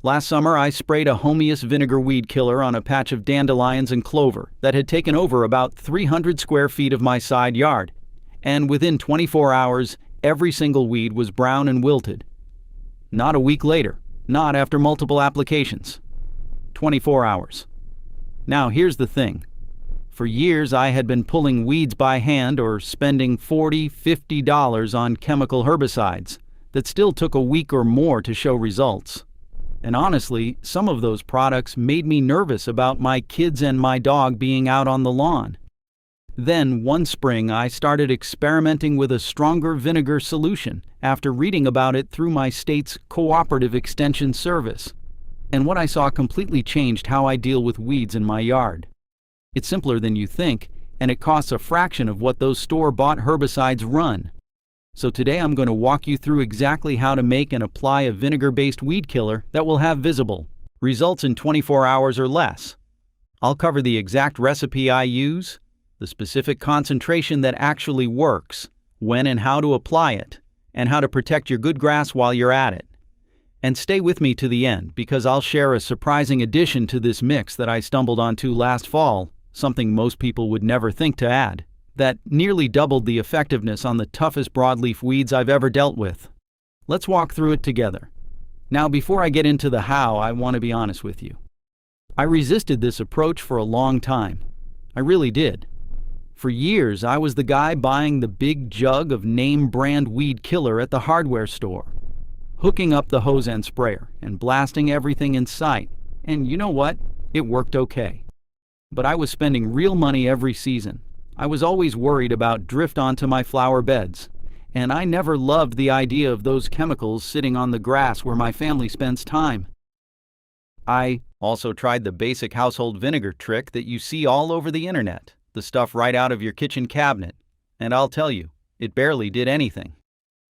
Last summer, I sprayed a Homeus vinegar weed killer on a patch of dandelions and clover that had taken over about 300 square feet of my side yard, and within 24 hours, every single weed was brown and wilted. Not a week later, not after multiple applications. 24 hours. Now here's the thing. For years I had been pulling weeds by hand or spending $40, $50 on chemical herbicides that still took a week or more to show results. And honestly, some of those products made me nervous about my kids and my dog being out on the lawn. Then, one spring, I started experimenting with a stronger vinegar solution after reading about it through my state's cooperative extension service. And what I saw completely changed how I deal with weeds in my yard. It's simpler than you think, and it costs a fraction of what those store-bought herbicides run. So today I'm going to walk you through exactly how to make and apply a vinegar-based weed killer that will have visible results in 24 hours or less. I'll cover the exact recipe I use, the specific concentration that actually works, when and how to apply it, and how to protect your good grass while you're at it. And stay with me to the end, because I'll share a surprising addition to this mix that I stumbled onto last fall, something most people would never think to add, that nearly doubled the effectiveness on the toughest broadleaf weeds I've ever dealt with. Let's walk through it together. Now, before I get into the how, I want to be honest with you. I resisted this approach for a long time. I really did. For years, I was the guy buying the big jug of name-brand weed killer at the hardware store, hooking up the hose and sprayer, and blasting everything in sight. And you know what? It worked okay. But I was spending real money every season. I was always worried about drift onto my flower beds, and I never loved the idea of those chemicals sitting on the grass where my family spends time. I also tried the basic household vinegar trick that you see all over the internet, the stuff right out of your kitchen cabinet, and I'll tell you, it barely did anything.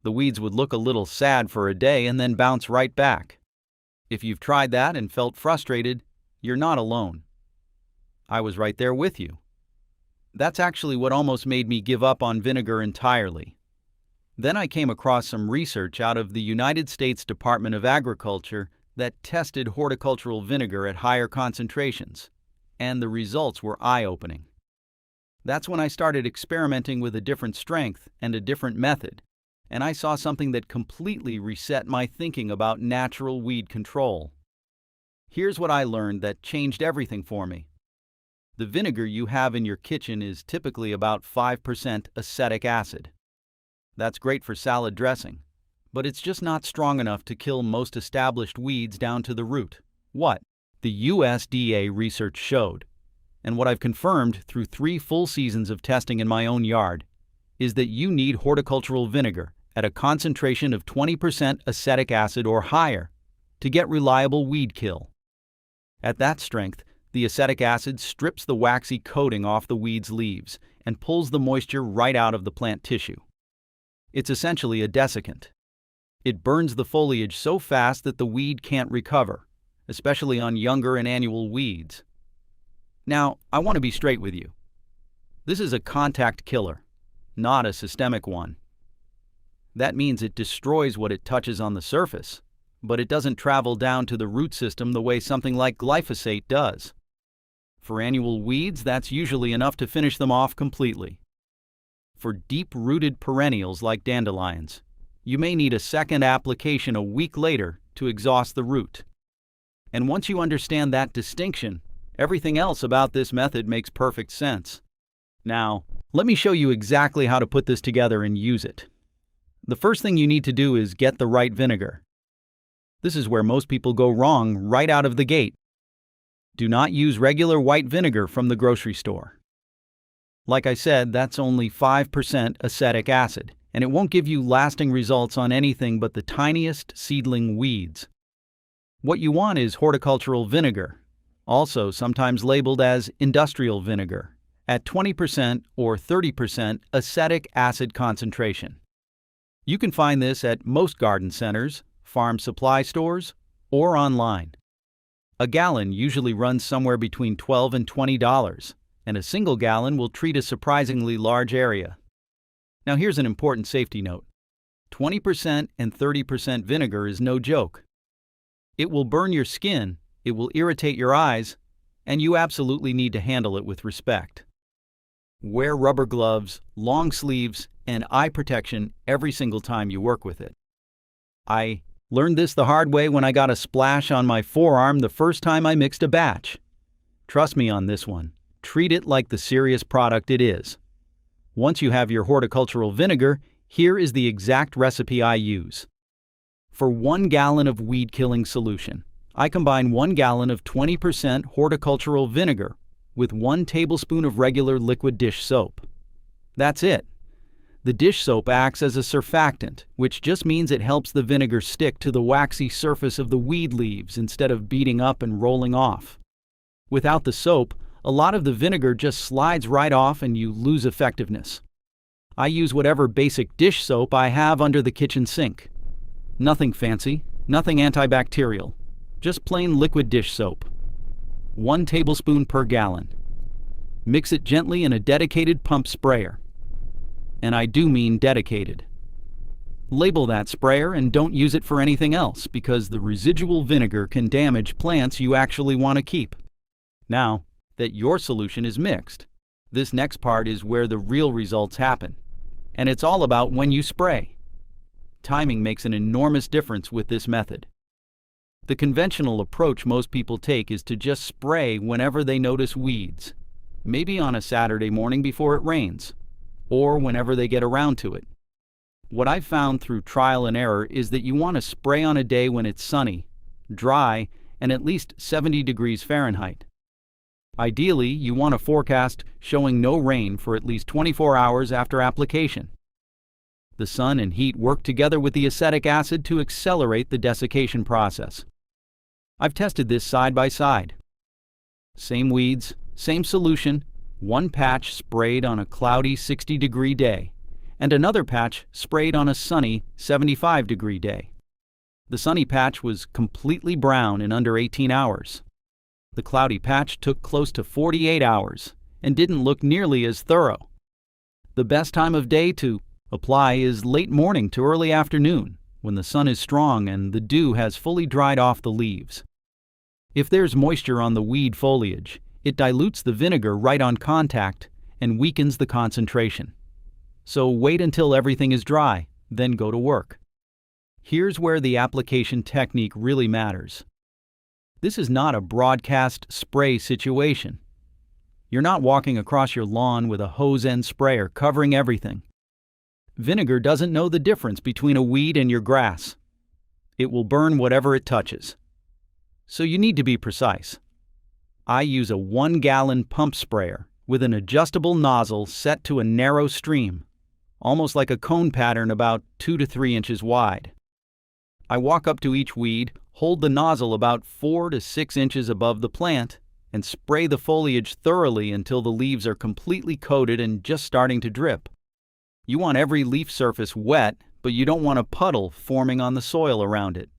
The weeds would look a little sad for a day and then bounce right back. If you've tried that and felt frustrated, you're not alone. I was right there with you. That's actually what almost made me give up on vinegar entirely. Then I came across some research out of the United States Department of Agriculture that tested horticultural vinegar at higher concentrations, and the results were eye-opening. That's when I started experimenting with a different strength and a different method, and I saw something that completely reset my thinking about natural weed control. Here's what I learned that changed everything for me. The vinegar you have in your kitchen is typically about 5% acetic acid. That's great for salad dressing, but it's just not strong enough to kill most established weeds down to the root. What the USDA research showed, and what I've confirmed through 3 full seasons of testing in my own yard, is that you need horticultural vinegar at a concentration of 20% acetic acid or higher to get reliable weed kill. At that strength, the acetic acid strips the waxy coating off the weed's leaves and pulls the moisture right out of the plant tissue. It's essentially a desiccant. It burns the foliage so fast that the weed can't recover, especially on younger and annual weeds. Now, I want to be straight with you. This is a contact killer, not a systemic one. That means it destroys what it touches on the surface, but it doesn't travel down to the root system the way something like glyphosate does. For annual weeds, that's usually enough to finish them off completely. For deep-rooted perennials like dandelions, you may need a second application a week later to exhaust the root. And once you understand that distinction, everything else about this method makes perfect sense. Now, let me show you exactly how to put this together and use it. The first thing you need to do is get the right vinegar. This is where most people go wrong right out of the gate. Do not use regular white vinegar from the grocery store. Like I said, that's only 5% acetic acid, and it won't give you lasting results on anything but the tiniest seedling weeds. What you want is horticultural vinegar, also sometimes labeled as industrial vinegar, at 20% or 30% acetic acid concentration. You can find this at most garden centers, farm supply stores, or online. A gallon usually runs somewhere between $12 and $20, and a single gallon will treat a surprisingly large area. Now here's an important safety note. 20% and 30% vinegar is no joke. It will burn your skin, it will irritate your eyes, and you absolutely need to handle it with respect. Wear rubber gloves, long sleeves, and eye protection every single time you work with it. I learned this the hard way when I got a splash on my forearm the first time I mixed a batch. Trust me on this one. Treat it like the serious product it is. Once you have your horticultural vinegar, here is the exact recipe I use. For 1 gallon of weed-killing solution, I combine 1 gallon of 20% horticultural vinegar with 1 tablespoon of regular liquid dish soap. That's it. The dish soap acts as a surfactant, which just means it helps the vinegar stick to the waxy surface of the weed leaves instead of beating up and rolling off. Without the soap, a lot of the vinegar just slides right off and you lose effectiveness. I use whatever basic dish soap I have under the kitchen sink. Nothing fancy, nothing antibacterial, just plain liquid dish soap. 1 tablespoon per gallon. Mix it gently in a dedicated pump sprayer. And I do mean dedicated. Label that sprayer and don't use it for anything else because the residual vinegar can damage plants you actually want to keep. Now that your solution is mixed, this next part is where the real results happen. And it's all about when you spray. Timing makes an enormous difference with this method. The conventional approach most people take is to just spray whenever they notice weeds, maybe on a Saturday morning before it rains, or whenever they get around to it. What I've found through trial and error is that you want to spray on a day when it's sunny, dry, and at least 70 degrees Fahrenheit. Ideally, you want a forecast showing no rain for at least 24 hours after application. The sun and heat work together with the acetic acid to accelerate the desiccation process. I've tested this side by side. Same weeds, same solution, 1 patch sprayed on a cloudy 60-degree day, and another patch sprayed on a sunny 75-degree day. The sunny patch was completely brown in under 18 hours. The cloudy patch took close to 48 hours and didn't look nearly as thorough. The best time of day to apply is late morning to early afternoon, when the sun is strong and the dew has fully dried off the leaves. If there's moisture on the weed foliage, it dilutes the vinegar right on contact and weakens the concentration. So wait until everything is dry, then go to work. Here's where the application technique really matters. This is not a broadcast spray situation. You're not walking across your lawn with a hose end sprayer covering everything. Vinegar doesn't know the difference between a weed and your grass. It will burn whatever it touches. So you need to be precise. I use a 1 gallon pump sprayer with an adjustable nozzle set to a narrow stream, almost like a cone pattern about 2 to 3 inches wide. I walk up to each weed, hold the nozzle about 4 to 6 inches above the plant, and spray the foliage thoroughly until the leaves are completely coated and just starting to drip. You want every leaf surface wet, but you don't want a puddle forming on the soil around it.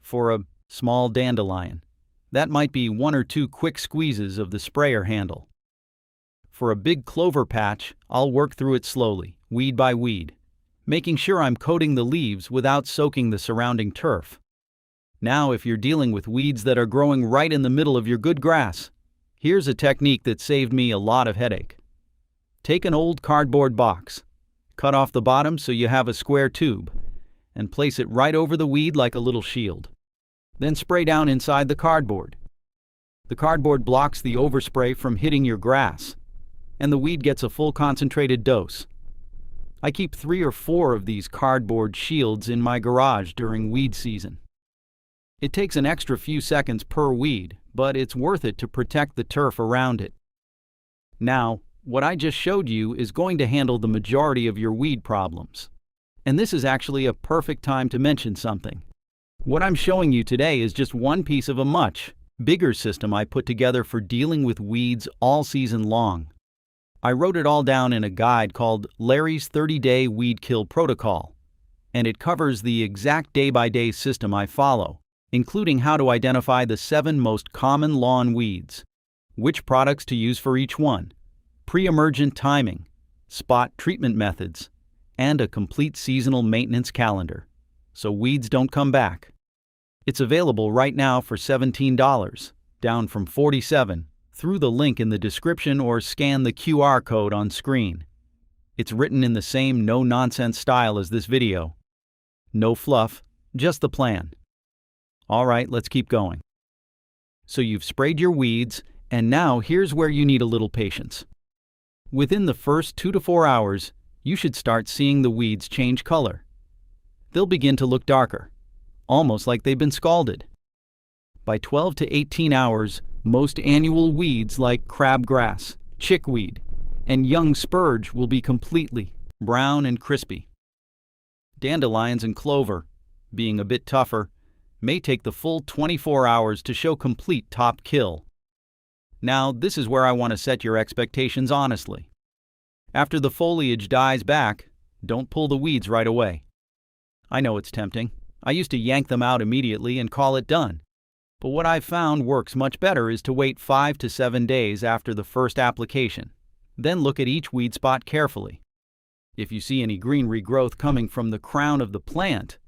For a small dandelion, that might be 1 or 2 quick squeezes of the sprayer handle. For a big clover patch, I'll work through it slowly, weed by weed, making sure I'm coating the leaves without soaking the surrounding turf. Now, if you're dealing with weeds that are growing right in the middle of your good grass, here's a technique that saved me a lot of headache. Take an old cardboard box, cut off the bottom so you have a square tube, and place it right over the weed like a little shield. Then spray down inside the cardboard. The cardboard blocks the overspray from hitting your grass, and the weed gets a full concentrated dose. I keep 3 or 4 of these cardboard shields in my garage during weed season. It takes an extra few seconds per weed, but it's worth it to protect the turf around it. Now, what I just showed you is going to handle the majority of your weed problems. And this is actually a perfect time to mention something. What I'm showing you today is just one piece of a much bigger system I put together for dealing with weeds all season long. I wrote it all down in a guide called Larry's 30-Day Weed Kill Protocol, and it covers the exact day-by-day system I follow, including how to identify the 7 most common lawn weeds, which products to use for each one, pre-emergent timing, spot treatment methods, and a complete seasonal maintenance calendar, so weeds don't come back. It's available right now for $17, down from $47, through the link in the description or scan the QR code on screen. It's written in the same no-nonsense style as this video. No fluff, just the plan. All right, let's keep going. So you've sprayed your weeds, and now here's where you need a little patience. Within the first 2 to 4 hours, you should start seeing the weeds change color. They'll begin to look darker, almost like they've been scalded. By 12 to 18 hours, most annual weeds like crabgrass, chickweed, and young spurge will be completely brown and crispy. Dandelions and clover, being a bit tougher, may take the full 24 hours to show complete top kill. Now, this is where I want to set your expectations honestly. After the foliage dies back, don't pull the weeds right away. I know it's tempting. I used to yank them out immediately and call it done. But what I've found works much better is to wait 5 to 7 days after the first application. Then look at each weed spot carefully. If you see any green regrowth coming from the crown of the plant,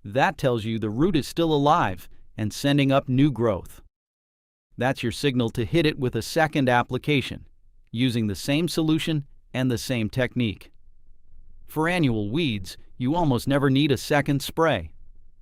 that tells you the root is still alive and sending up new growth. That's your signal to hit it with a second application, using the same solution and the same technique. For annual weeds, you almost never need a second spray.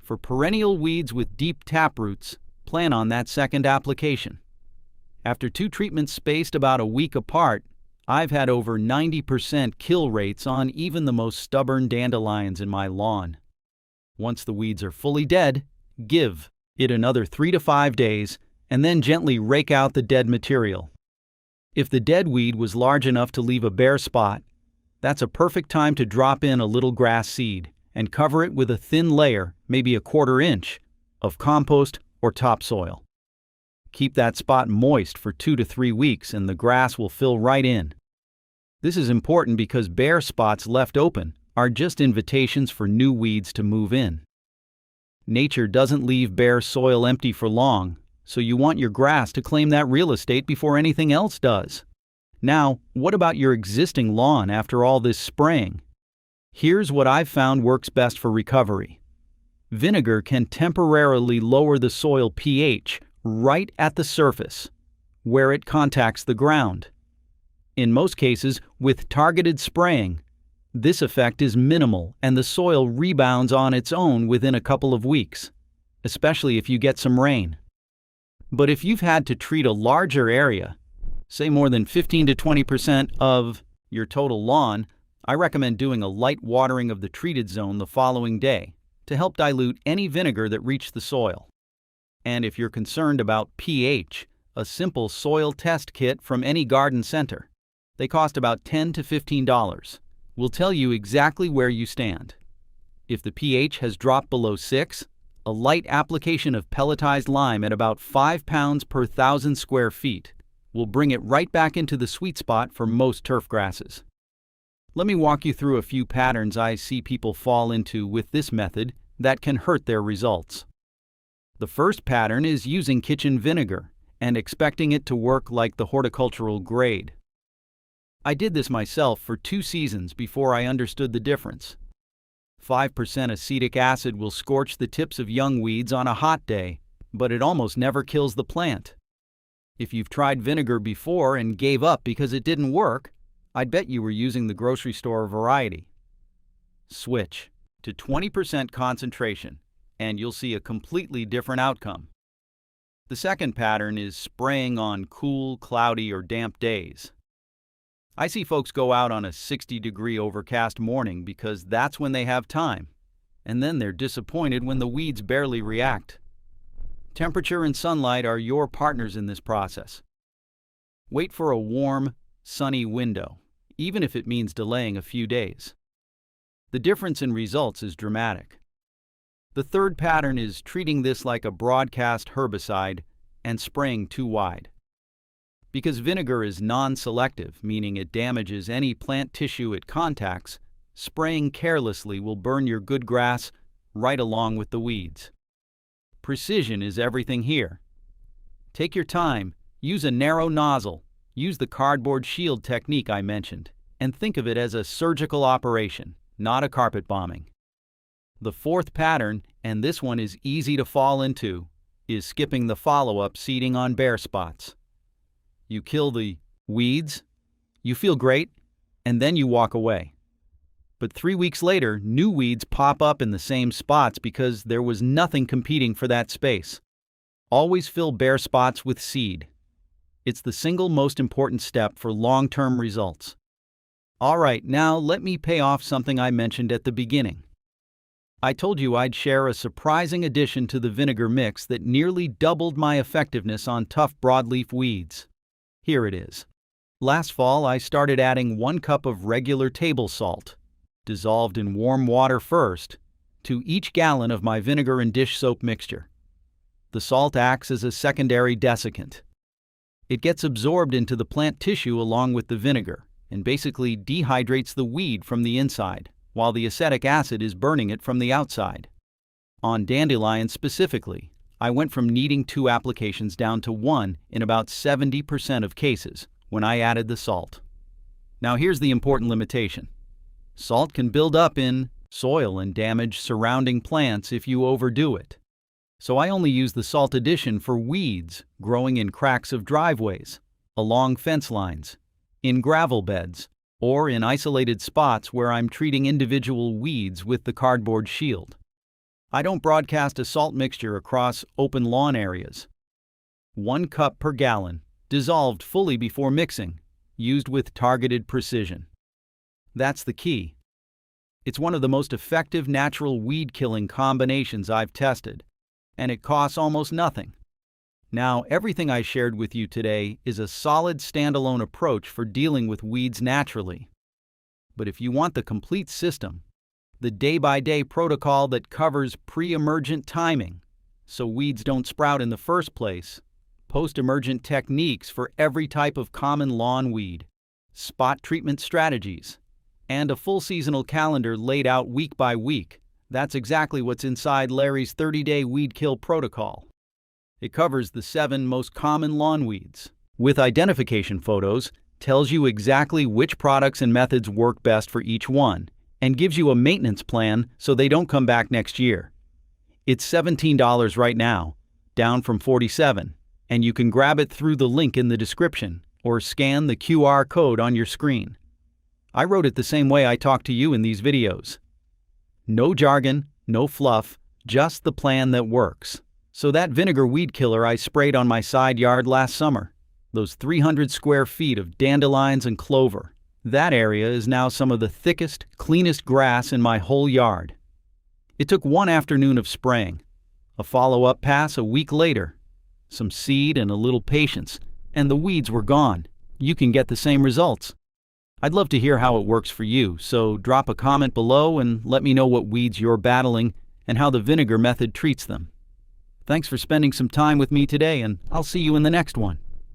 For perennial weeds with deep taproots, plan on that second application. After 2 treatments spaced about a week apart, I've had over 90% kill rates on even the most stubborn dandelions in my lawn. Once the weeds are fully dead, give it another 3 to 5 days, and then gently rake out the dead material. If the dead weed was large enough to leave a bare spot, that's a perfect time to drop in a little grass seed and cover it with a thin layer, maybe a 1/4 inch, of compost or topsoil. Keep that spot moist for 2 to 3 weeks and the grass will fill right in. This is important because bare spots left open are just invitations for new weeds to move in. Nature doesn't leave bare soil empty for long, so you want your grass to claim that real estate before anything else does. Now, what about your existing lawn after all this spraying? Here's what I've found works best for recovery. Vinegar can temporarily lower the soil pH right at the surface, where it contacts the ground. In most cases, with targeted spraying, this effect is minimal and the soil rebounds on its own within a couple of weeks, especially if you get some rain. But if you've had to treat a larger area, say more than 15 to 20% of your total lawn, I recommend doing a light watering of the treated zone the following day to help dilute any vinegar that reached the soil. And if you're concerned about pH, a simple soil test kit from any garden center, they cost about $10 to $15, will tell you exactly where you stand. If the pH has dropped below 6, a light application of pelletized lime at about 5 pounds per 1,000 square feet will bring it right back into the sweet spot for most turf grasses. Let me walk you through a few patterns I see people fall into with this method that can hurt their results. The first pattern is using kitchen vinegar and expecting it to work like the horticultural grade. I did this myself for 2 seasons before I understood the difference. 5% acetic acid will scorch the tips of young weeds on a hot day, but it almost never kills the plant. If you've tried vinegar before and gave up because it didn't work, I'd bet you were using the grocery store variety. Switch to 20% concentration, and you'll see a completely different outcome. The second pattern is spraying on cool, cloudy, or damp days. I see folks go out on a 60-degree overcast morning because that's when they have time, and then they're disappointed when the weeds barely react. Temperature and sunlight are your partners in this process. Wait for a warm, sunny window, even if it means delaying a few days. The difference in results is dramatic. The third pattern is treating this like a broadcast herbicide and spraying too wide. Because vinegar is non-selective, meaning it damages any plant tissue it contacts, spraying carelessly will burn your good grass right along with the weeds. Precision is everything here. Take your time, use a narrow nozzle, use the cardboard shield technique I mentioned, and think of it as a surgical operation, not a carpet bombing. The fourth pattern, and this one is easy to fall into, is skipping the follow-up seeding on bare spots. You kill the weeds, you feel great, and then you walk away. But 3 weeks later, new weeds pop up in the same spots because there was nothing competing for that space. Always fill bare spots with seed. It's the single most important step for long-term results. All right, now let me pay off something I mentioned at the beginning. I told you I'd share a surprising addition to the vinegar mix that nearly doubled my effectiveness on tough broadleaf weeds. Here it is. Last fall, I started adding 1 cup of regular table salt, dissolved in warm water first, to each gallon of my vinegar and dish soap mixture. The salt acts as a secondary desiccant. It gets absorbed into the plant tissue along with the vinegar and basically dehydrates the weed from the inside, while the acetic acid is burning it from the outside. On dandelions specifically, I went from needing 2 applications down to 1 in about 70% of cases when I added the salt. Now here's the important limitation. Salt can build up in soil and damage surrounding plants if you overdo it. So I only use the salt addition for weeds growing in cracks of driveways, along fence lines, in gravel beds, or in isolated spots where I'm treating individual weeds with the cardboard shield. I don't broadcast a salt mixture across open lawn areas. 1 cup per gallon, dissolved fully before mixing, used with targeted precision. That's the key. It's one of the most effective natural weed-killing combinations I've tested, and it costs almost nothing. Now, everything I shared with you today is a solid standalone approach for dealing with weeds naturally. But if you want the complete system, the day-by-day protocol that covers pre-emergent timing, so weeds don't sprout in the first place, post-emergent techniques for every type of common lawn weed, spot treatment strategies, and a full seasonal calendar laid out week by week, that's exactly what's inside Larry's 30-day weed kill protocol. It covers the 7 most common lawn weeds, with identification photos, tells you exactly which products and methods work best for each one, and gives you a maintenance plan so they don't come back next year. It's $17 right now, down from $47, and you can grab it through the link in the description or scan the QR code on your screen. I wrote it the same way I talk to you in these videos. No jargon, no fluff, just the plan that works. So that vinegar weed killer I sprayed on my side yard last summer, those 300 square feet of dandelions and clover, that area is now some of the thickest, cleanest grass in my whole yard. It took 1 afternoon of spraying, a follow-up pass a week later, some seed and a little patience, and the weeds were gone. You can get the same results. I'd love to hear how it works for you, so drop a comment below and let me know what weeds you're battling and how the vinegar method treats them. Thanks for spending some time with me today, and I'll see you in the next one.